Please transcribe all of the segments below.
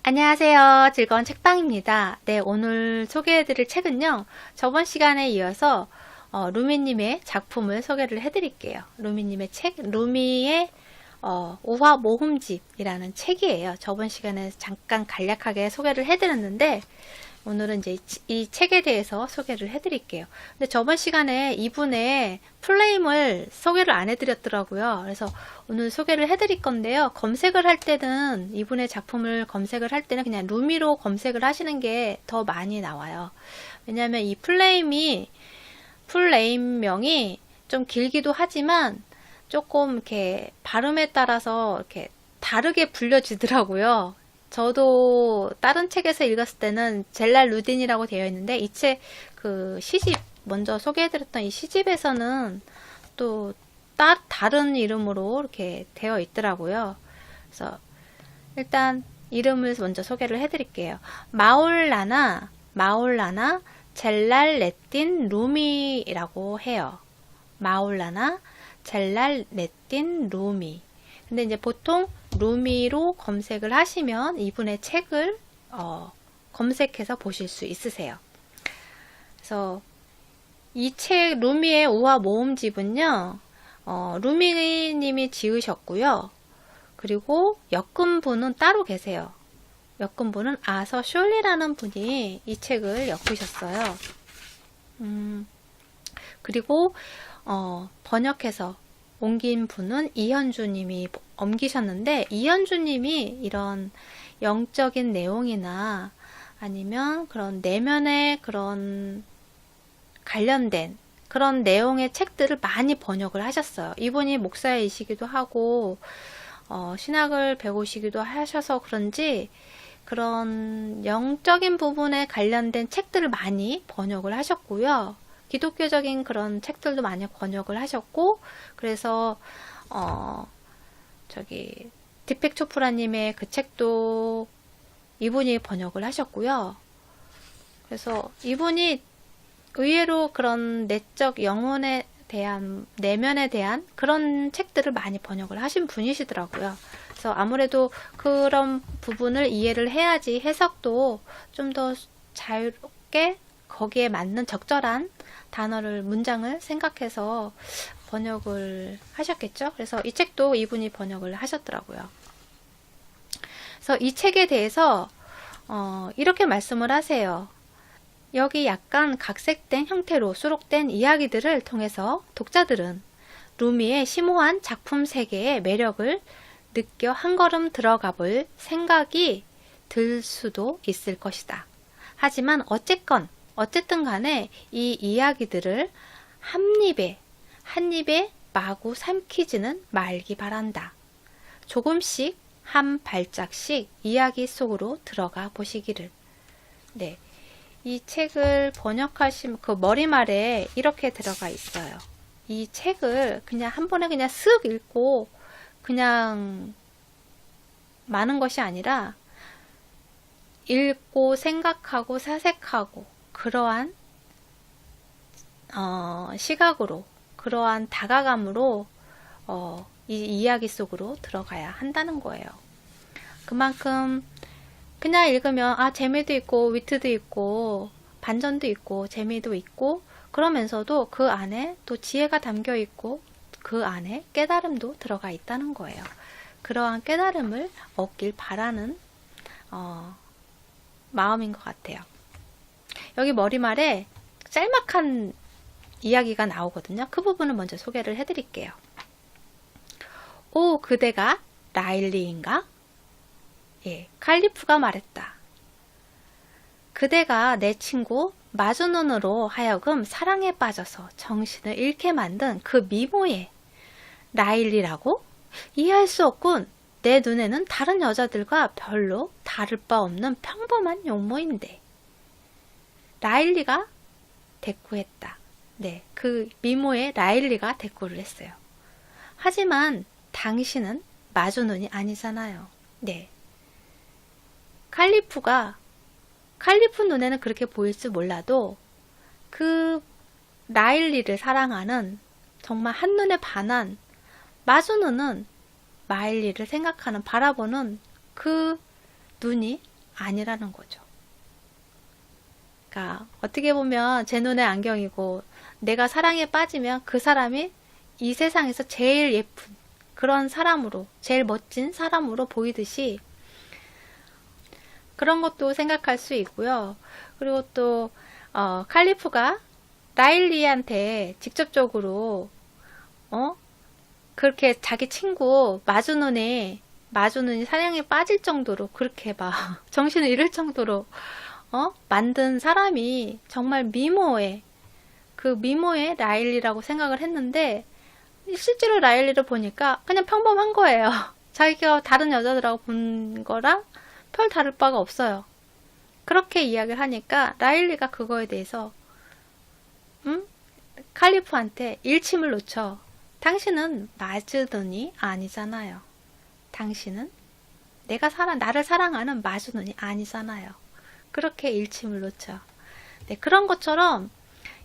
안녕하세요. 즐거운 책방입니다. 네, 오늘 소개해드릴 책은요. 저번 시간에 이어서 루미님의 작품을 소개를 해드릴게요. 루미님의 책, 루미의 오화 모음집이라는 책이에요. 저번 시간에 잠깐 간략하게 소개를 해드렸는데 오늘은 이제 이 책에 대해서 소개를 해드릴게요. 근데 저번 시간에 이분의 플레임을 소개를 안 해드렸더라고요. 그래서 오늘 소개를 해드릴 건데요. 검색을 할 때는 이분의 작품을 검색을 할 때는 그냥 루미로 검색을 하시는 게 더 많이 나와요. 왜냐하면 이 풀네임명이 좀 길기도 하지만 조금 이렇게 발음에 따라서 이렇게 다르게 불려지더라고요. 저도 다른 책에서 읽었을 때는 젤랄 루딘이라고 되어 있는데 이 책 그 시집 먼저 소개해드렸던 이 시집에서는 또 다른 이름으로 이렇게 되어 있더라고요. 그래서 일단 이름을 먼저 소개를 해드릴게요. 마울라나 젤랄레딘 루미라고 해요. 마울라나 젤랄레딘 루미. 근데 이제 보통 루미로 검색을 하시면 이분의 책을 검색해서 보실 수 있으세요. 그래서 이 책 루미의 오화 모음집은요, 루미님이 지으셨고요. 그리고 엮은분은 따로 계세요. 엮은분은 아서 숄리라는 분이 이 책을 엮으셨어요. 그리고 번역해서 옮긴 분은 이현주님이 옮기셨는데 이현주님이 이런 영적인 내용이나 아니면 그런 내면의 그런 관련된 그런 내용의 책들을 많이 번역을 하셨어요. 이분이 목사이시기도 하고 신학을 배우시기도 하셔서 그런지 그런 영적인 부분에 관련된 책들을 많이 번역을 하셨고요. 기독교적인 그런 책들도 많이 번역을 하셨고, 그래서 디펙 초프라님의 그 책도 이분이 번역을 하셨고요. 그래서 이분이 의외로 그런 내적 영혼에 대한, 내면에 대한 그런 책들을 많이 번역을 하신 분이시더라고요. 그래서 아무래도 그런 부분을 이해를 해야지 해석도 좀 더 자유롭게 거기에 맞는 적절한 단어를, 문장을 생각해서 번역을 하셨겠죠? 그래서 이 책도 이분이 번역을 하셨더라고요. 그래서 이 책에 대해서 이렇게 말씀을 하세요. 여기 약간 각색된 형태로 수록된 이야기들을 통해서 독자들은 루미의 심오한 작품 세계의 매력을 느껴 한 걸음 들어가 볼 생각이 들 수도 있을 것이다. 하지만 어쨌든 간에 이 이야기들을 한 입에 마구 삼키지는 말기 바란다. 조금씩 한 발짝씩 이야기 속으로 들어가 보시기를. 네. 이 책을 번역하신 그 머리말에 이렇게 들어가 있어요. 이 책을 그냥 한 번에 그냥 쓱 읽고 그냥 마는 것이 아니라 읽고 생각하고 사색하고 그러한 시각으로, 그러한 다가감으로 이 이야기 속으로 들어가야 한다는 거예요. 그만큼 그냥 읽으면 재미도 있고 위트도 있고 반전도 있고 재미도 있고 그러면서도 그 안에 또 지혜가 담겨 있고 그 안에 깨달음도 들어가 있다는 거예요. 그러한 깨달음을 얻길 바라는 마음인 것 같아요. 여기 머리말에 짤막한 이야기가 나오거든요. 그 부분을 먼저 소개를 해드릴게요. 오, 그대가 라일리인가? 예, 칼리프가 말했다. 그대가 내 친구 마주눈으로 하여금 사랑에 빠져서 정신을 잃게 만든 그 미모의 라일리라고? 이해할 수 없군. 내 눈에는 다른 여자들과 별로 다를 바 없는 평범한 용모인데. 라일리가 대꾸했다. 네, 그 미모의 라일리가 대꾸를 했어요. 하지만 당신은 마주눈이 아니잖아요. 네. 칼리프 눈에는 그렇게 보일지 몰라도 그 라일리를 사랑하는 정말 한눈에 반한 마주눈은 마일리를 생각하는 바라보는 그 눈이 아니라는 거죠. 그러니까 어떻게 보면 제 눈에 안경이고 내가 사랑에 빠지면 그 사람이 이 세상에서 제일 예쁜 그런 사람으로, 제일 멋진 사람으로 보이듯이 그런 것도 생각할 수 있고요. 그리고 또 칼리프가 라일리한테 직접적으로 그렇게 자기 친구 마주눈이 사랑에 빠질 정도로 그렇게 막 정신을 잃을 정도로 만든 사람이 정말 미모의 라일리라고 생각을 했는데 실제로 라일리를 보니까 그냥 평범한 거예요. 자기가 다른 여자들하고 본 거랑 별 다를 바가 없어요. 그렇게 이야기를 하니까 라일리가 그거에 대해서 칼리프한테 일침을 놓쳐. 당신은 마주눈이 아니잖아요. 당신은 나를 사랑하는 마주눈이 아니잖아요. 그렇게 일침을 놓쳐. 네, 그런 것처럼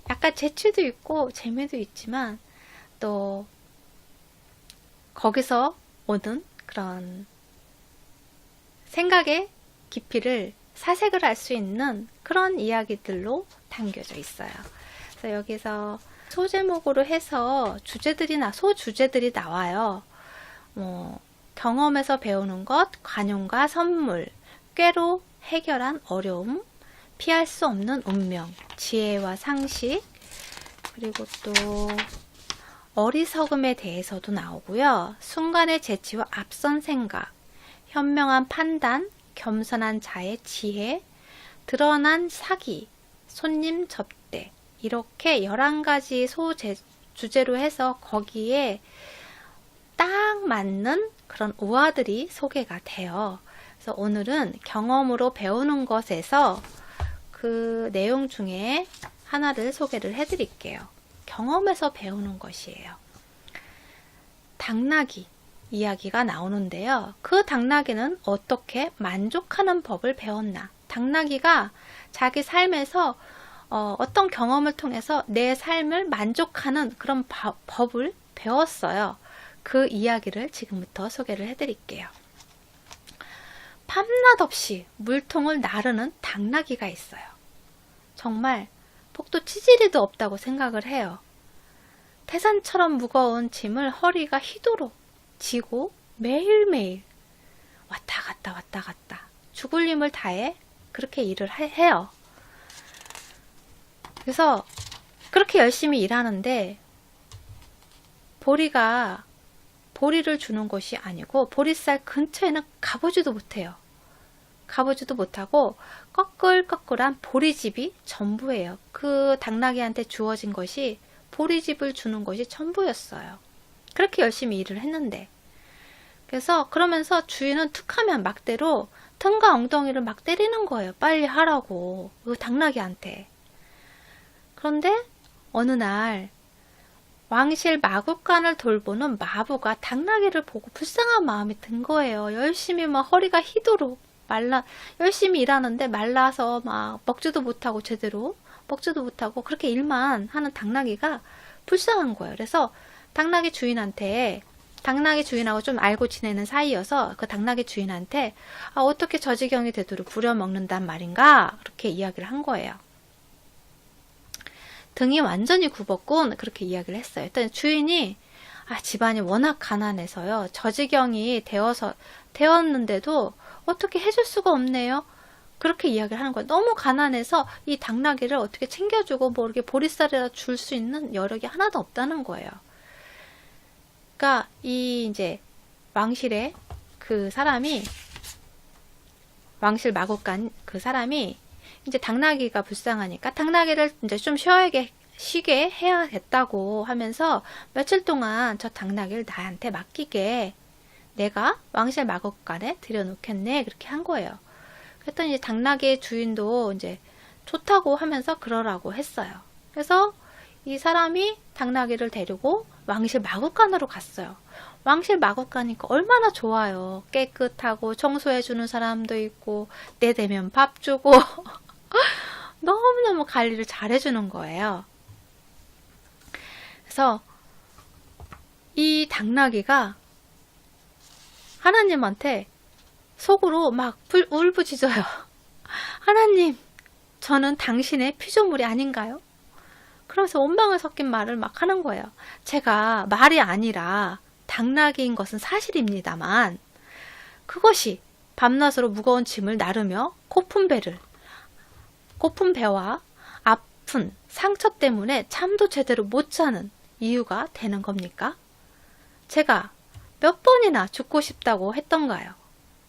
약간 재치도 있고 재미도 있지만 또 거기서 오는 그런 생각의 깊이를 사색을 할 수 있는 그런 이야기들로 담겨져 있어요. 그래서 여기서 소제목으로 해서 소주제들이 나와요. 경험에서 배우는 것, 관용과 선물, 꾀로 해결한 어려움, 피할 수 없는 운명, 지혜와 상식, 그리고 또 어리석음에 대해서도 나오고요. 순간의 재치와 앞선 생각, 현명한 판단, 겸손한 자의 지혜, 드러난 사기, 손님 접대, 이렇게 11가지 주제로 해서 거기에 딱 맞는 그런 우화들이 소개가 돼요. 그래서 오늘은 경험으로 배우는 것에서 그 내용 중에 하나를 소개를 해드릴게요. 경험에서 배우는 것이에요. 당나귀 이야기가 나오는데요. 그 당나귀는 어떻게 만족하는 법을 배웠나? 당나귀가 자기 삶에서 어떤 경험을 통해서 내 삶을 만족하는 그런 법을 배웠어요. 그 이야기를 지금부터 소개를 해드릴게요. 밤낮 없이 물통을 나르는 당나귀가 있어요. 정말 복도 치지리도 없다고 생각을 해요. 태산처럼 무거운 짐을 허리가 휘도록 지고 매일매일 왔다 갔다 죽을 힘을 다해 그렇게 일을 해요. 그래서 그렇게 열심히 일하는데 보리를 주는 것이 아니고 보리쌀 근처에는 가보지도 못해요. 가보지도 못하고 꺼끌꺼끌한 보리집이 전부예요. 그 당나귀한테 주어진 것이 보리집을 주는 것이 전부였어요. 그렇게 열심히 일을 했는데 그러면서 주인은 툭하면 막대로 등과 엉덩이를 막 때리는 거예요. 빨리 하라고 그 당나귀한테. 그런데 어느 날 왕실 마구간을 돌보는 마부가 당나귀를 보고 불쌍한 마음이 든 거예요. 열심히 막 허리가 휘도록 열심히 일하는데 말라서 막 먹지도 못하고 제대로 먹지도 못하고 그렇게 일만 하는 당나귀가 불쌍한 거예요. 그래서 당나귀 주인하고 좀 알고 지내는 사이여서 그 당나귀 주인한테 어떻게 저 지경이 되도록 부려먹는단 말인가 그렇게 이야기를 한 거예요. 등이 완전히 굽었군 그렇게 이야기를 했어요. 일단 주인이 집안이 워낙 가난해서요. 저 지경이 되었는데도 어떻게 해줄 수가 없네요. 그렇게 이야기를 하는 거예요. 너무 가난해서 이 당나귀를 어떻게 챙겨주고 뭐 이렇게 보리쌀이라 줄 수 있는 여력이 하나도 없다는 거예요. 그러니까 이제 왕실의 그 사람이 왕실 마구간 그 사람이 이제 당나귀가 불쌍하니까 당나귀를 이제 좀 쉬게 해야겠다고 하면서 며칠 동안 저 당나귀를 나한테 맡기게 내가 왕실 마구간에 들여놓겠네 그렇게 한 거예요. 그랬더니 이제 당나귀의 주인도 이제 좋다고 하면서 그러라고 했어요. 그래서 이 사람이 당나귀를 데리고 왕실 마구간으로 갔어요. 왕실 마구간이니까 얼마나 좋아요. 깨끗하고 청소해주는 사람도 있고 때 되면 밥 주고 너무너무 관리를 잘해주는 거예요. 그래서 이 당나귀가 하나님한테 속으로 막 울부짖어요. 하나님, 저는 당신의 피조물이 아닌가요? 그러면서 원망을 섞인 말을 막 하는 거예요. 제가 말이 아니라 당나귀인 것은 사실입니다만 그것이 밤낮으로 무거운 짐을 나르며 고픈 배와 아픈 상처 때문에 잠도 제대로 못 자는 이유가 되는 겁니까? 제가 몇 번이나 죽고 싶다고 했던가요?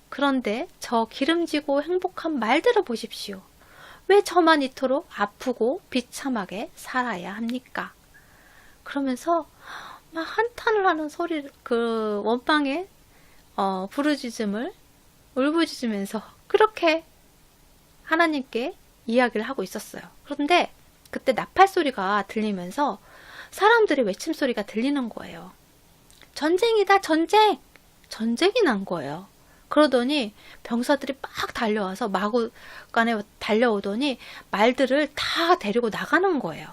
그런데 저 기름지고 행복한 말들을 보십시오. 왜 저만 이토록 아프고 비참하게 살아야 합니까? 그러면서 막 한탄을 하는 소리를, 그 원망의 부르짖음을 울부짖으면서 그렇게 하나님께 이야기를 하고 있었어요. 그런데 그때 나팔 소리가 들리면서 사람들의 외침 소리가 들리는 거예요. 전쟁이다, 전쟁! 전쟁이 난 거예요. 그러더니 병사들이 막 달려와서 마구간에 달려오더니 말들을 다 데리고 나가는 거예요.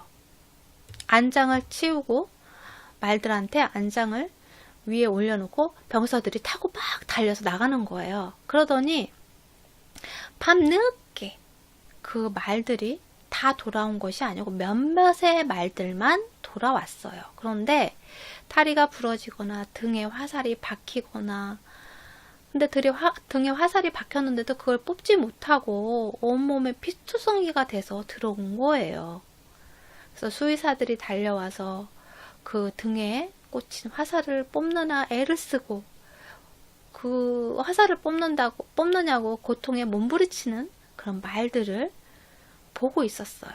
안장을 치우고 말들한테 안장을 위에 올려놓고 병사들이 타고 막 달려서 나가는 거예요. 그러더니 밤늦게 그 말들이 다 돌아온 것이 아니고 몇몇의 말들만 돌아왔어요. 그런데 다리가 부러지거나 등에 화살이 박히거나, 근데 등에 화살이 박혔는데도 그걸 뽑지 못하고 온몸에 피투성이가 돼서 들어온 거예요. 그래서 수의사들이 달려와서 그 등에 꽂힌 화살을 뽑느냐 애를 쓰고 그 화살을 뽑느냐고 고통에 몸부리치는 그런 말들을 보고 있었어요.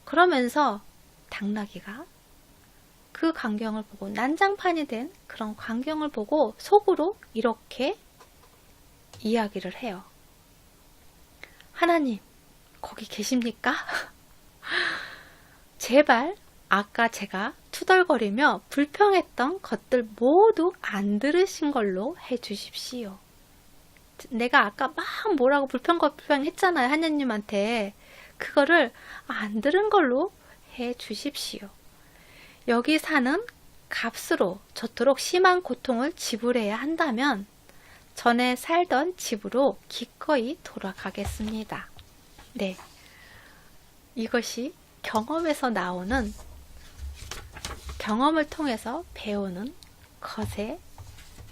그러면서 당나귀가 그 광경을 보고, 난장판이 된 그런 광경을 보고 속으로 이렇게 이야기를 해요. 하나님, 거기 계십니까? 제발 아까 제가 투덜거리며 불평했던 것들 모두 안 들으신 걸로 해주십시오. 내가 아까 막 뭐라고 불평했잖아요, 하나님한테. 그거를 안 들은 걸로 해주십시오. 여기 사는 값으로 저토록 심한 고통을 지불해야 한다면 전에 살던 집으로 기꺼이 돌아가겠습니다. 네, 이것이 경험에서 나오는, 경험을 통해서 배우는 것의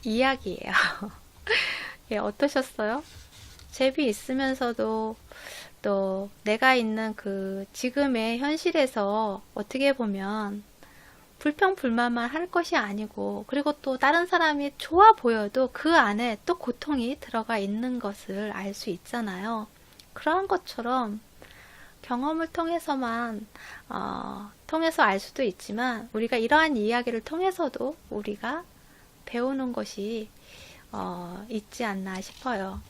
이야기예요. 예, 어떠셨어요? 재미있으면서도 또 내가 있는 그 지금의 현실에서 어떻게 보면 불평불만만 할 것이 아니고, 그리고 또 다른 사람이 좋아 보여도 그 안에 또 고통이 들어가 있는 것을 알 수 있잖아요. 그러한 것처럼 경험을 통해서만 통해서 알 수도 있지만, 우리가 이러한 이야기를 통해서도 우리가 배우는 것이 있지 않나 싶어요.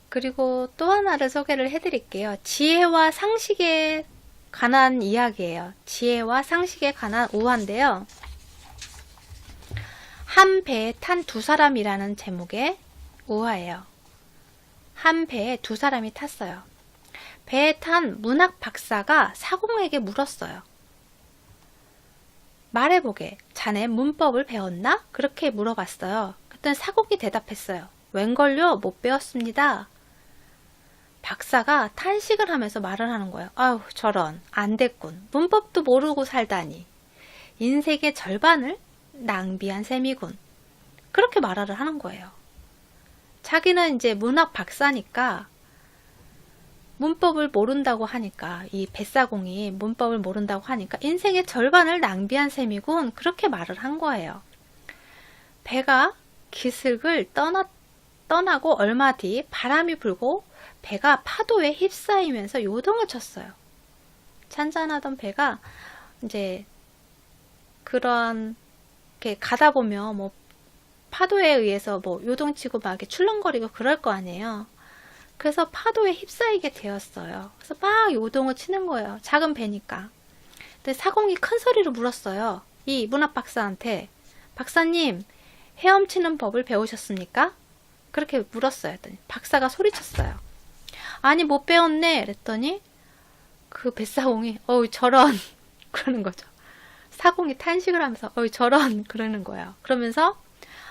그리고 또 하나를 소개를 해드릴게요. 지혜와 상식에 관한 이야기예요. 지혜와 상식에 관한 우화인데요. 한 배에 탄 두 사람이라는 제목의 우화예요. 한 배에 두 사람이 탔어요. 배에 탄 문학 박사가 사공에게 물었어요. 말해보게, 자네 문법을 배웠나? 그렇게 물어봤어요. 그랬더니 사공이 대답했어요. 웬걸요? 못 배웠습니다. 박사가 탄식을 하면서 말을 하는 거예요. 아유, 저런, 안 됐군. 문법도 모르고 살다니. 인생의 절반을 낭비한 셈이군. 그렇게 말을 하는 거예요. 자기는 이제 문학 박사니까 문법을 모른다고 하니까, 이 뱃사공이 문법을 모른다고 하니까 인생의 절반을 낭비한 셈이군. 그렇게 말을 한 거예요. 배가 기슭을 떠나고 얼마 뒤 바람이 불고 배가 파도에 휩싸이면서 요동을 쳤어요. 잔잔하던 배가 이제 그런 게 가다 보면 뭐 파도에 의해서 뭐 요동치고 막 이렇게 출렁거리고 그럴 거 아니에요. 그래서 파도에 휩싸이게 되었어요. 그래서 막 요동을 치는 거예요. 작은 배니까. 근데 사공이 큰 소리로 물었어요. 이 문학 박사한테, 박사님, 헤엄치는 법을 배우셨습니까? 그렇게 물었어요. 했더니 박사가 소리쳤어요. 아니, 못 배웠네. 그랬더니 그 뱃사공이 어우 저런 그러는 거죠. 사공이 탄식을 하면서 어우 저런 그러는 거예요. 그러면서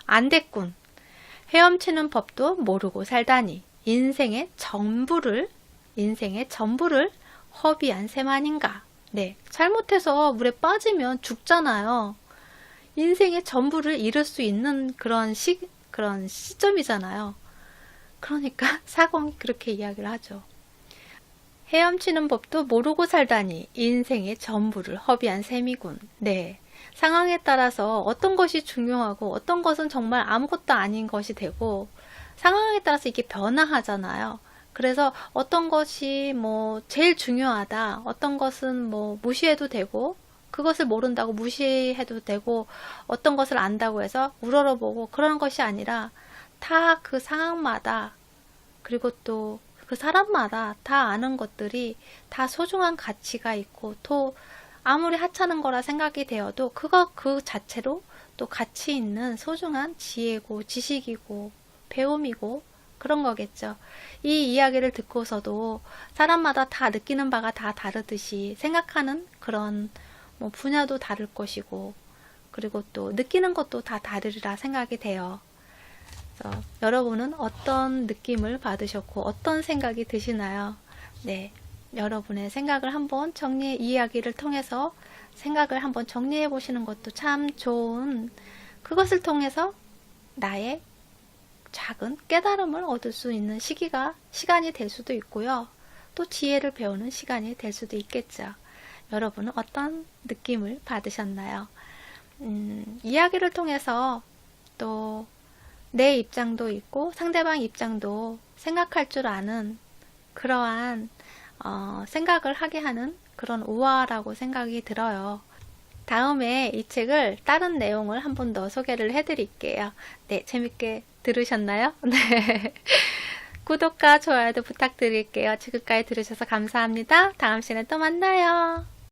안 됐군. 헤엄치는 법도 모르고 살다니 인생의 전부를 허비한 셈 아닌가. 네, 잘못해서 물에 빠지면 죽잖아요. 인생의 전부를 잃을 수 있는 그런 시점이잖아요. 그러니까 사공이 그렇게 이야기를 하죠. 헤엄치는 법도 모르고 살다니 인생의 전부를 허비한 셈이군. 네. 상황에 따라서 어떤 것이 중요하고 어떤 것은 정말 아무것도 아닌 것이 되고 상황에 따라서 이게 변화하잖아요. 그래서 어떤 것이 뭐 제일 중요하다. 어떤 것은 뭐 무시해도 되고 그것을 모른다고 무시해도 되고 어떤 것을 안다고 해서 우러러보고 그런 것이 아니라 다 그 상황마다 그리고 또 그 사람마다 다 아는 것들이 다 소중한 가치가 있고 또 아무리 하찮은 거라 생각이 되어도 그거 그 자체로 또 가치 있는 소중한 지혜고 지식이고 배움이고 그런 거겠죠. 이 이야기를 듣고서도 사람마다 다 느끼는 바가 다 다르듯이 생각하는 그런 뭐 분야도 다를 것이고 그리고 또 느끼는 것도 다 다르리라 생각이 돼요. 그래서 여러분은 어떤 느낌을 받으셨고 어떤 생각이 드시나요? 네, 여러분의 생각을 한번 이야기를 통해서 생각을 한번 정리해 보시는 것도 참 좋은 그것을 통해서 나의 작은 깨달음을 얻을 수 있는 시간이 될 수도 있고요. 또 지혜를 배우는 시간이 될 수도 있겠죠. 여러분은 어떤 느낌을 받으셨나요? 이야기를 통해서 또 내 입장도 있고 상대방 입장도 생각할 줄 아는 그러한 생각을 하게 하는 그런 우화라고 생각이 들어요. 다음에 이 책을 다른 내용을 한 번 더 소개를 해드릴게요. 네, 재밌게 들으셨나요? 네. 구독과 좋아요도 부탁드릴게요. 지금까지 들으셔서 감사합니다. 다음 시간에 또 만나요.